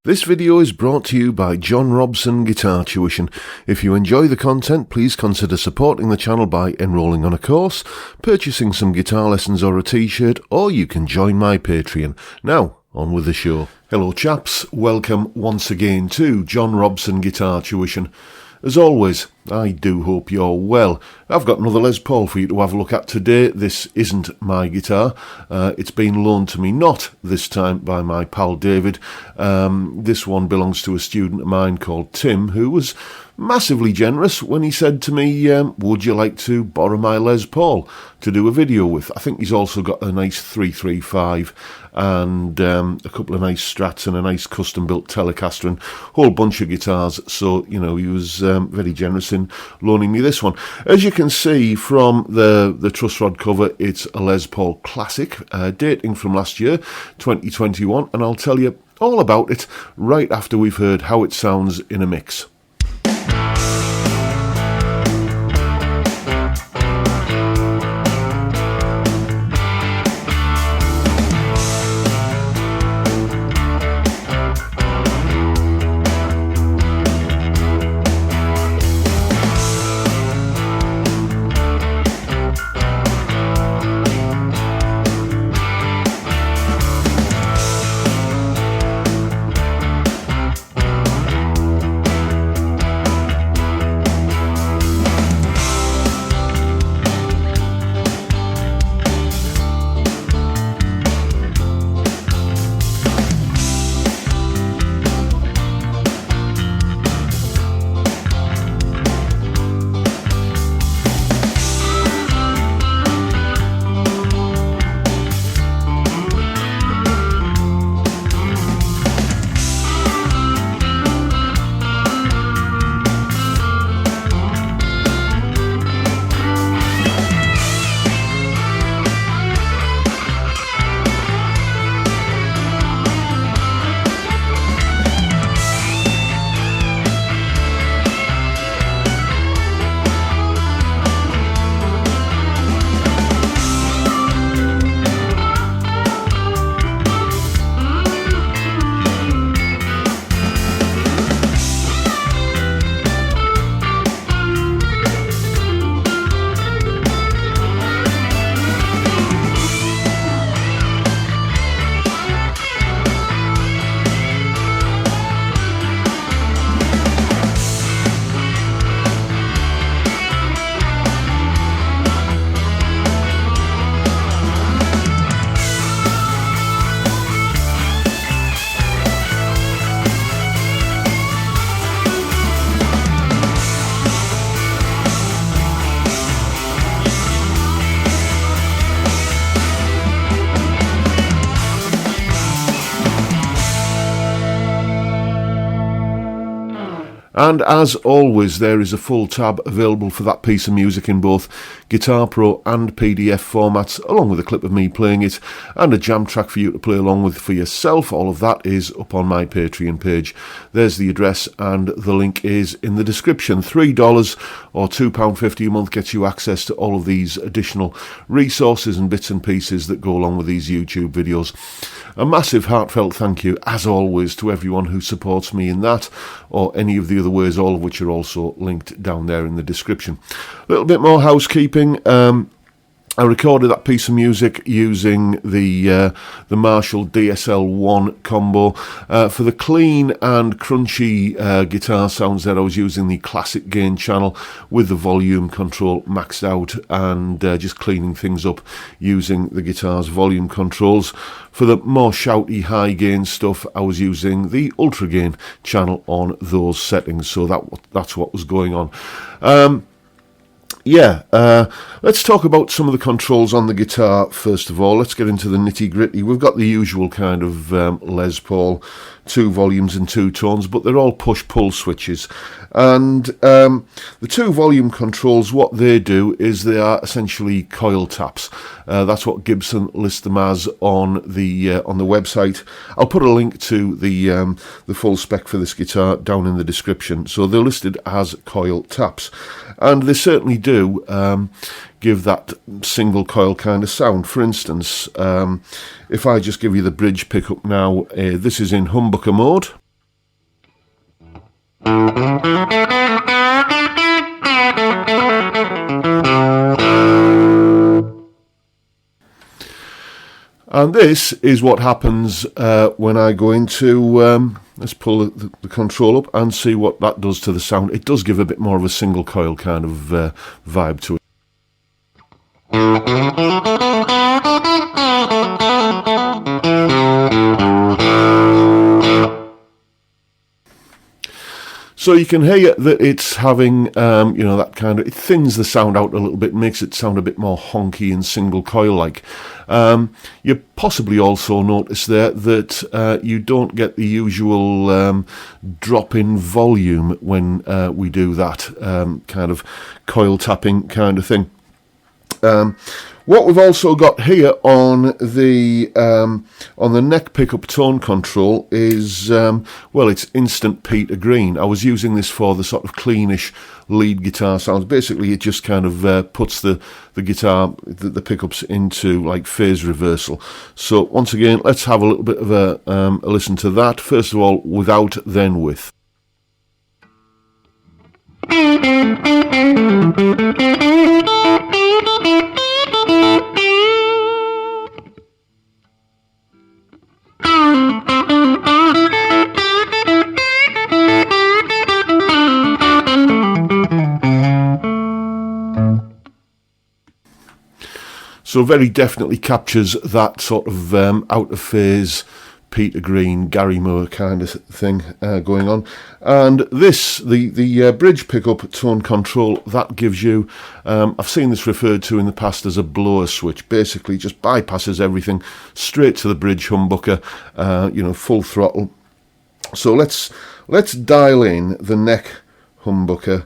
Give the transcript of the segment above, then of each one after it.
This video is brought to you by John Robson Guitar Tuition. If you enjoy the content, please consider supporting the channel by enrolling on a course, purchasing some guitar lessons or a t-shirt, or you can join my Patreon. Now, on with the show. Hello chaps, welcome once again to John Robson Guitar Tuition. As always, I do hope you're well. I've got another Les Paul for you to have a look at today. This isn't my guitar. It's been loaned to me, not this time by my pal David. This one belongs to a student of mine called Tim, who was massively generous when he said to me, would you like to borrow my Les Paul to do a video with? I think he's also got a nice 335 and a couple of nice Strats and a nice custom-built Telecaster and a whole bunch of guitars. So, you know, he was very generous in loaning me this one. As you can see from the truss rod cover, it's a Les Paul Classic, dating from last year, 2021, and I'll tell you all about it right after we've heard how it sounds in a mix. And as always, there is a full tab available for that piece of music in both Guitar Pro and PDF formats, along with a clip of me playing it and a jam track for you to play along with for yourself. All of that is up on my Patreon page. There's the address and the link is in the description. $3 or £2.50 a month gets you access to all of these additional resources and bits and pieces that go along with these YouTube videos. A massive heartfelt thank you, as always, to everyone who supports me in that or any of the other ways, all of which are also linked down there in the description. A little bit more housekeeping. I recorded that piece of music using the Marshall DSL-1 combo. For the clean and crunchy guitar sounds there, I was using the classic gain channel with the volume control maxed out and just cleaning things up using the guitar's volume controls. For the more shouty high gain stuff, I was using the ultra gain channel on those settings, so that's what was going on. Let's talk about some of the controls on the guitar first of all. Let's get into the nitty-gritty. We've got the usual kind of Les Paul, 2 volumes and 2 tones, but they're all push-pull switches. And the 2 volume controls, what they do is they are essentially coil taps. That's what Gibson lists them as on the website. I'll put a link to the full spec for this guitar down in the description. So they're listed as coil taps, and they certainly do give that single coil kind of sound. For instance, if I just give you the bridge pickup now, this is in humbucker mode. And this is what happens when I go into, let's pull the control up and see what that does to the sound. It does give a bit more of a single coil kind of vibe to it. So you can hear that it's having, that kind of, it thins the sound out a little bit, makes it sound a bit more honky and single coil-like. You possibly also notice there that you don't get the usual drop in volume when we do that kind of coil tapping kind of thing. What we've also got here on the neck pickup tone control is, it's instant Peter Green. I was using this for the sort of cleanish lead guitar sounds. Basically, it just kind of puts the guitar, the pickups into like phase reversal. So once again, let's have a little bit of a listen to that. First of all, without, then with. So very definitely captures that sort of out of phase Peter Green, Gary Moore kind of thing going on. And this, the bridge pickup tone control, that gives you, I've seen this referred to in the past as a blower switch. Basically just bypasses everything straight to the bridge humbucker, full throttle. So let's dial in the neck humbucker,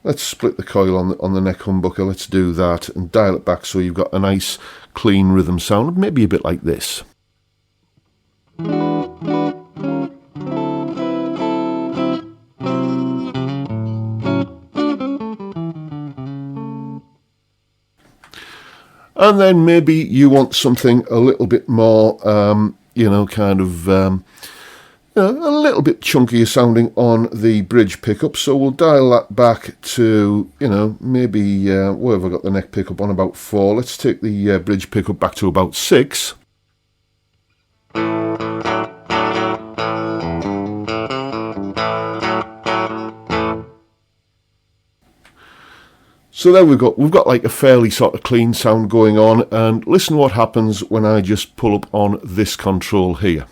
Let's split the coil on the neck humbucker. Let's do that and dial it back so you've got a nice clean rhythm sound, maybe a bit like this. And then maybe you want something a little bit more, a little bit chunkier sounding on the bridge pickup, so we'll dial that back to, maybe, where have I got the neck pickup on? About 4. Let's take the bridge pickup back to about 6. So there we've got like a fairly sort of clean sound going on, and listen what happens when I just pull up on this control here.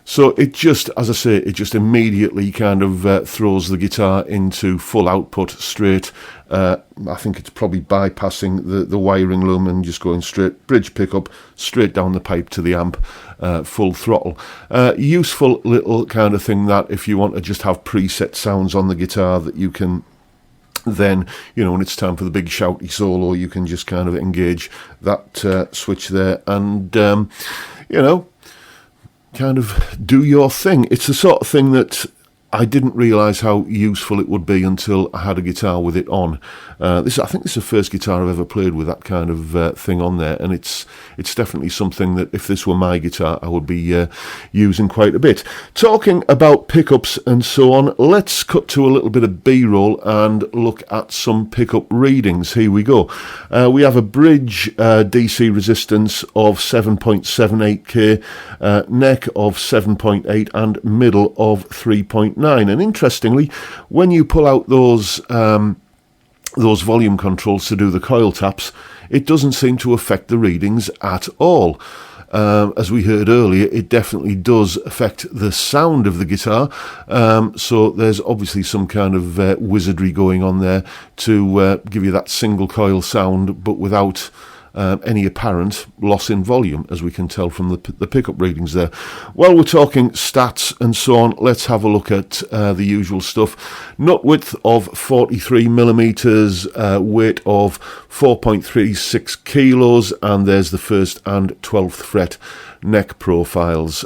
So it just, as I say, it just immediately kind of throws the guitar into full output straight. I think it's probably bypassing the wiring loom and just going straight bridge pickup, straight down the pipe to the amp, full throttle. Useful little kind of thing that if you want to just have preset sounds on the guitar that you can then, when it's time for the big shouty solo, you can just kind of engage that switch there and, kind of do your thing. It's the sort of thing that I didn't realise how useful it would be until I had a guitar with it on. I think this is the first guitar I've ever played with that kind of thing on there, and it's definitely something that if this were my guitar I would be using quite a bit. Talking about pickups and so on, let's cut to a little bit of B-roll and look at some pickup readings. Here we go. We have a bridge DC resistance of 7.78k, neck of 7.8 and middle of 3.9. And interestingly, when you pull out those volume controls to do the coil taps, it doesn't seem to affect the readings at all. As we heard earlier, it definitely does affect the sound of the guitar. So there's obviously some kind of wizardry going on there to give you that single coil sound, but without any apparent loss in volume, as we can tell from the pickup readings there. While we're talking stats and so on, let's have a look at the usual stuff. Nut width of 43 millimeters, weight of 4.36 kilos, and there's the 1st and 12th fret neck profiles.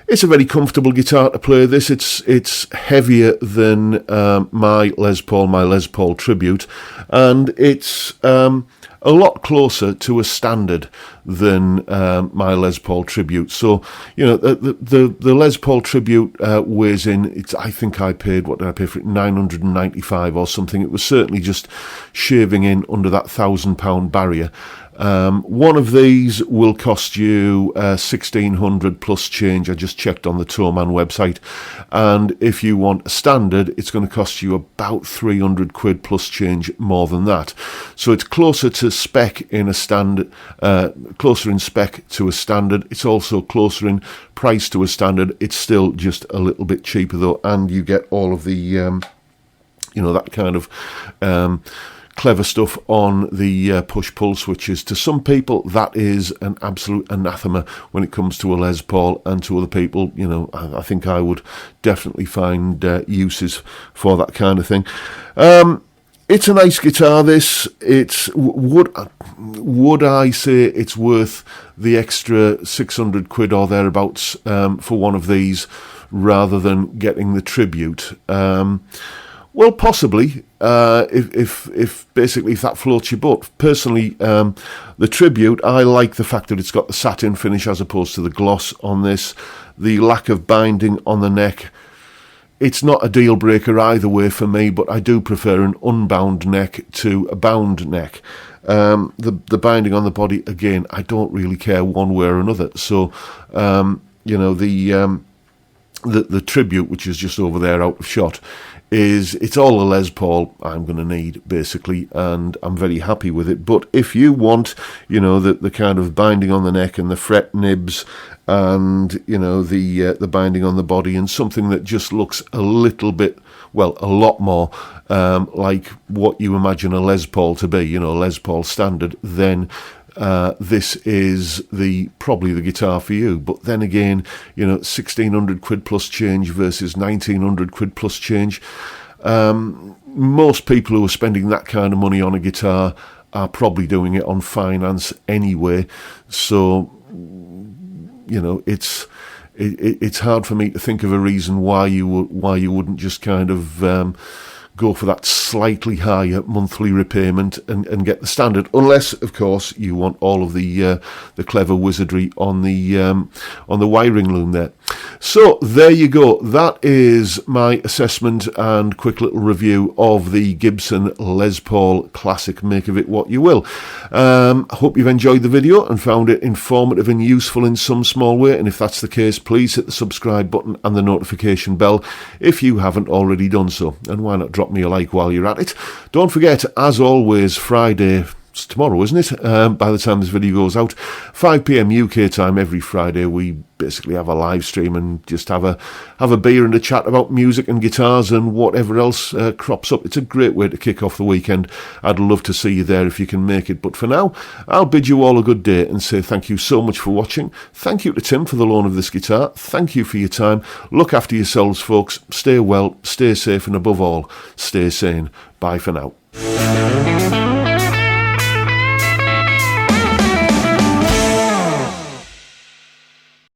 It's a very comfortable guitar to play this. It's heavier than my Les Paul Tribute, and it's a lot closer to a standard than my Les Paul Tribute. So, you know, the Les Paul Tribute weighs in, I think I paid, what did I pay for it, $995 or something. It was certainly just shaving in under that £1,000 barrier. One of these will cost you $1,600 plus change. I just checked on the Toman website, and if you want a standard, it's going to cost you about £300 plus change more than that. So it's closer to spec in a standard, closer in spec to a standard. It's also closer in price to a standard. It's still just a little bit cheaper though, and you get all of the, you know, that kind of clever stuff on the push-pull switches. To some people, that is an absolute anathema when it comes to a Les Paul, and to other people, you know, I think I would definitely find uses for that kind of thing. It's a nice guitar, this. It's would I say it's worth the extra £600 or thereabouts for one of these rather than getting the Tribute? Well, possibly, if basically if that floats your boat. Personally, the Tribute, I like the fact that it's got the satin finish as opposed to the gloss on this. The lack of binding on the neck, it's not a deal breaker either way for me, but I do prefer an unbound neck to a bound neck. The binding on the body, again, I don't really care one way or another. So, you know, the Tribute, which is just over there out of shot, it's all a Les Paul I'm going to need, basically, and I'm very happy with it. But if you want, you know, the kind of binding on the neck and the fret nibs and, you know, the binding on the body and something that just looks a little bit, well, a lot more like what you imagine a Les Paul to be, you know, Les Paul standard, then this is probably the guitar for you. But then again, you know, £1,600 plus change versus £1,900 plus change. Most people who are spending that kind of money on a guitar are probably doing it on finance anyway. So, you know, it's hard for me to think of a reason why you wouldn't just kind of go for that slightly higher monthly repayment and get the standard, unless, of course, you want all of the clever wizardry on the wiring loom there. So there you go. That is my assessment and quick little review of the Gibson Les Paul Classic. Make of it what you will. I hope you've enjoyed the video and found it informative and useful in some small way, and if that's the case, please hit the subscribe button and the notification bell if you haven't already done so, and why not drop me a like while you're at it. Don't forget, as always, Friday, it's tomorrow, isn't it? By the time this video goes out, 5 p.m. UK time every Friday, we basically have a live stream and just have a beer and a chat about music and guitars and whatever else crops up. It's a great way to kick off the weekend. I'd love to see you there if you can make it. But for now, I'll bid you all a good day and say thank you so much for watching. Thank you to Tim for the loan of this guitar. Thank you for your time. Look after yourselves, folks. Stay well, stay safe, and above all, stay sane. Bye for now.